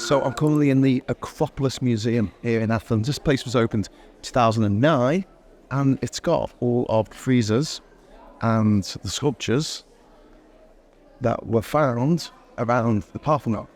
So I'm currently in the Acropolis Museum here in Athens. This place was opened 2009 and it's got all of the friezes and the sculptures that were found around the Parthenon.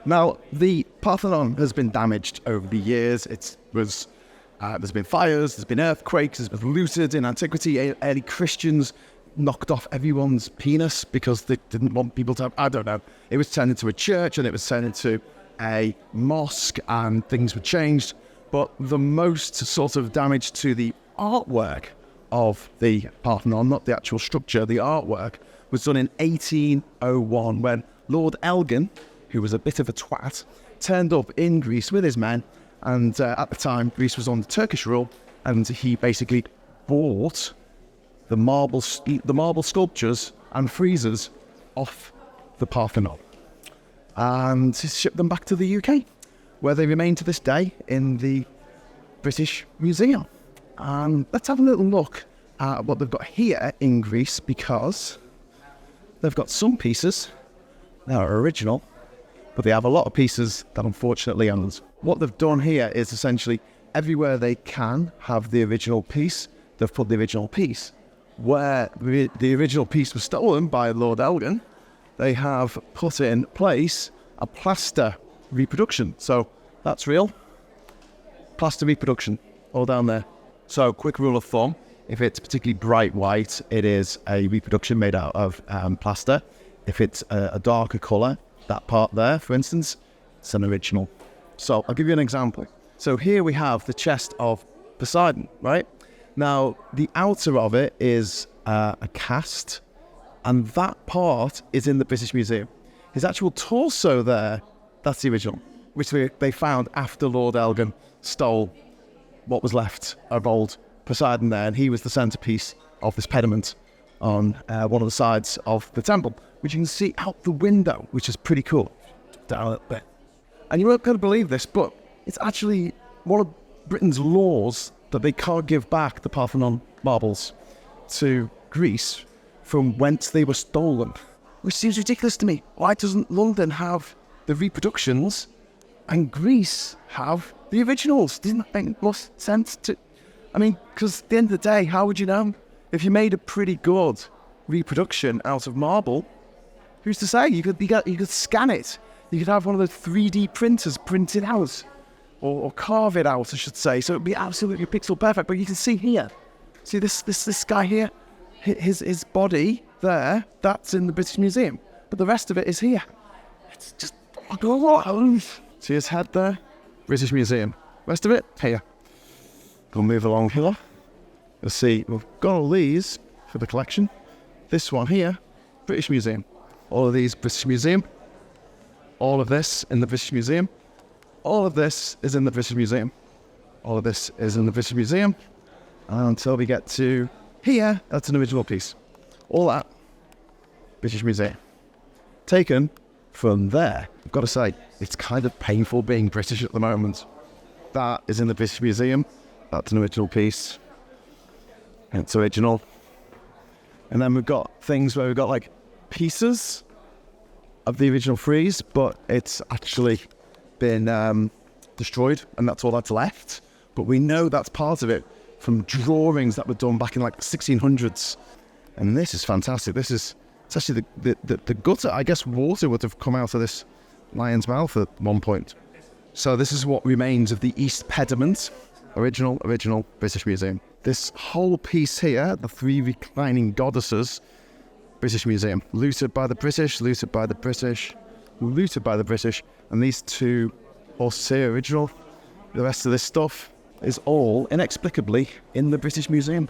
Now, the Parthenon has been damaged over the years. There's been fires, there's been earthquakes, it's been looted in antiquity. Early Christians knocked off everyone's penis because they didn't want people to have, I don't know. It was turned into a church and it was turned into a mosque and things were changed. But the most sort of damage to the artwork of the Parthenon, not the actual structure, the artwork, was done in 1801 when Lord Elgin, who was a bit of a twat, turned up in Greece with his men. And at the time, Greece was under Turkish rule, and he basically bought the marble sculptures and friezes off the Parthenon and shipped them back to the UK, where they remain to this day in the British Museum. Let's have a little look at what they've got here in Greece, because they've got some pieces that are original, but they have a lot of pieces that unfortunately aren't. What they've done here is essentially everywhere they can have the original piece, they've put the original piece. Where the original piece was stolen by Lord Elgin, they have put in place a plaster reproduction. So that's real. Plaster reproduction, all down there. So quick rule of thumb, if it's particularly bright white, it is a reproduction made out of plaster. If it's a darker colour, that part there, for instance, it's an original. So I'll give you an example. So here we have the chest of Poseidon, right? Now, the outer of it is a cast, and that part is in the British Museum. His actual torso there, that's the original, which they found after Lord Elgin stole what was left of old Poseidon there, and he was the centrepiece of this pediment on one of the sides of the temple, which you can see out the window, which is pretty cool. Down a little bit. And you won't going to believe this, but it's actually one of Britain's laws that they can't give back the Parthenon marbles to Greece from whence they were stolen, which seems ridiculous to me. Why doesn't London have the reproductions and Greece have the originals? Doesn't that make more sense to... I mean, because at the end of the day, how would you know? If you made a pretty good reproduction out of marble, who's to say? You could scan it. You could have one of the 3D printers print it out, or carve it out, I should say. So it'd be absolutely pixel perfect. But you can see here, see this guy here, his body there. That's in the British Museum, but the rest of it is here. It's just see his head there, British Museum. Rest of it here. We'll move along here. You'll see we've got all these for the collection. This one here, British Museum. All of these, British Museum. All of this in the British Museum. All of this is in the British Museum. All of this is in the British Museum. Until we get to here, that's an original piece. All that, British Museum. Taken from there. I've got to say, it's kind of painful being British at the moment. That is in the British Museum. That's an original piece. It's original. And then we've got things where we've got like pieces of the original frieze, but it's actually been destroyed, and that's all that's left. But we know that's part of it from drawings that were done back in like the 1600s. And this is fantastic. It's actually the gutter. I guess water would have come out of this lion's mouth at one point. So this is what remains of the East Pediment. Original British Museum. This whole piece here, the three reclining goddesses, British Museum. Looted by the British, looted by the British, looted by the British. And these two horses here, original. The rest of this stuff is all inexplicably in the British Museum.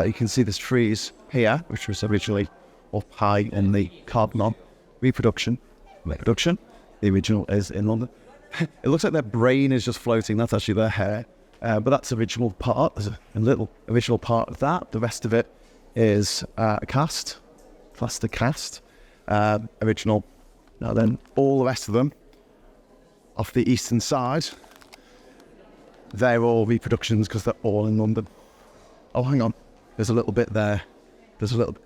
You can see this frieze here, which was originally up high in the Parthenon. Reproduction. The original is in London. It looks like their brain is just floating. That's actually their hair. But that's original part. There's a little original part of that. The rest of it is a cast, plaster cast, original. Now then, all the rest of them off the eastern side, they're all reproductions because they're all in London. Oh, hang on. There's a little bit there. There's a little bit.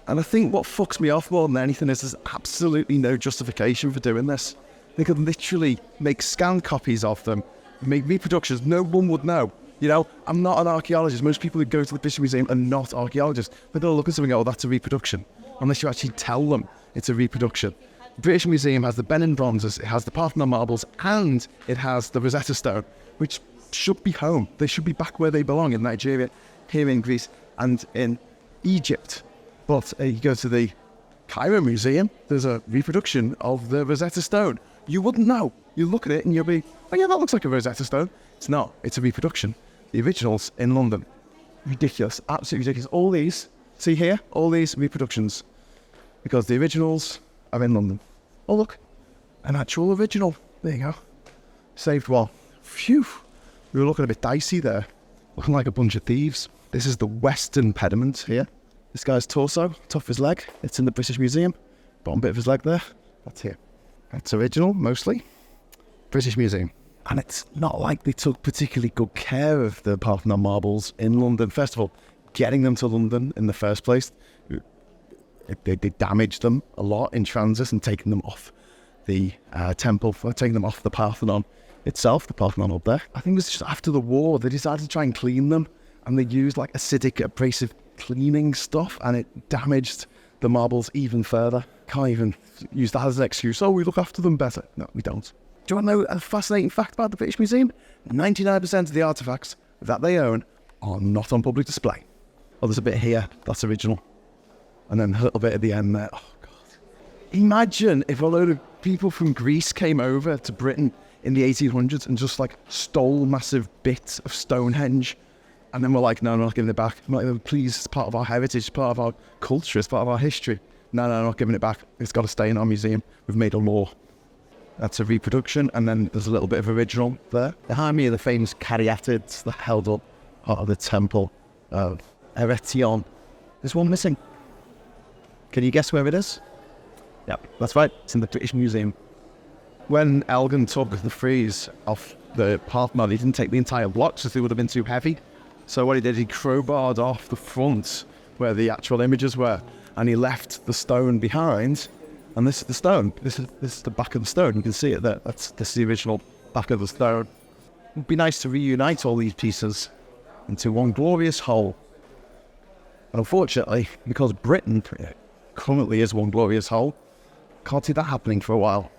And I think what fucks me off more than anything is there's absolutely no justification for doing this. They could literally make scanned copies of them, make reproductions. No one would know. You know, I'm not an archaeologist. Most people who go to the British Museum are not archaeologists. They're going to look at something and go, oh, that's a reproduction. Unless you actually tell them it's a reproduction. The British Museum has the Benin bronzes, it has the Parthenon marbles, and it has the Rosetta Stone, which should be home. They should be back where they belong, in Nigeria, here in Greece, and in Egypt. But you go to the Cairo Museum, there's a reproduction of the Rosetta Stone. You wouldn't know. You look at it and you'll be, oh yeah, that looks like a Rosetta Stone. It's not. It's a reproduction. The original's in London. Ridiculous. Absolutely ridiculous. All these, see here, all these reproductions. Because the originals are in London. Oh look, an actual original. There you go. Saved well. Phew. We were looking a bit dicey there. Looking like a bunch of thieves. This is the western pediment here. This guy's torso, top of his leg. It's in the British Museum. Bottom bit of his leg there. That's here. That's original, mostly. British Museum. And it's not like they took particularly good care of the Parthenon marbles in London. First of all, getting them to London in the first place, they damaged them a lot in transit and taking them off the temple, taking them off the Parthenon itself, the Parthenon up there. I think it was just after the war, they decided to try and clean them, and they used like acidic, abrasive cleaning stuff, and it damaged the marbles even further. Can't even use that as an excuse. Oh, we look after them better. No, we don't. Do you want to know a fascinating fact about the British Museum? 99% of the artefacts that they own are not on public display. Oh, there's a bit here. That's original. And then a little bit at the end there. Oh, God. Imagine if a load of people from Greece came over to Britain in the 1800s and just like stole massive bits of Stonehenge. And then we're like, no, I'm not giving it back. I'm like, please, it's part of our heritage, it's part of our culture, it's part of our history. No, I'm not giving it back. It's got to stay in our museum. We've made a law. That's a reproduction, and then there's a little bit of original there. Behind me are the famous caryatids that held up part of the temple of Eretion. There's one missing. Can you guess where it is? Yep, that's right. It's in the British Museum. When Elgin took the frieze off the Parthenon, he didn't take the entire block, so they would have been too heavy. So what he did, he crowbarred off the front where the actual images were, and he left the stone behind. And this is the stone. This is the back of the stone. You can see it there. This is the original back of the stone. It would be nice to reunite all these pieces into one glorious whole. And unfortunately, because Britain currently is one glorious whole, can't see that happening for a while.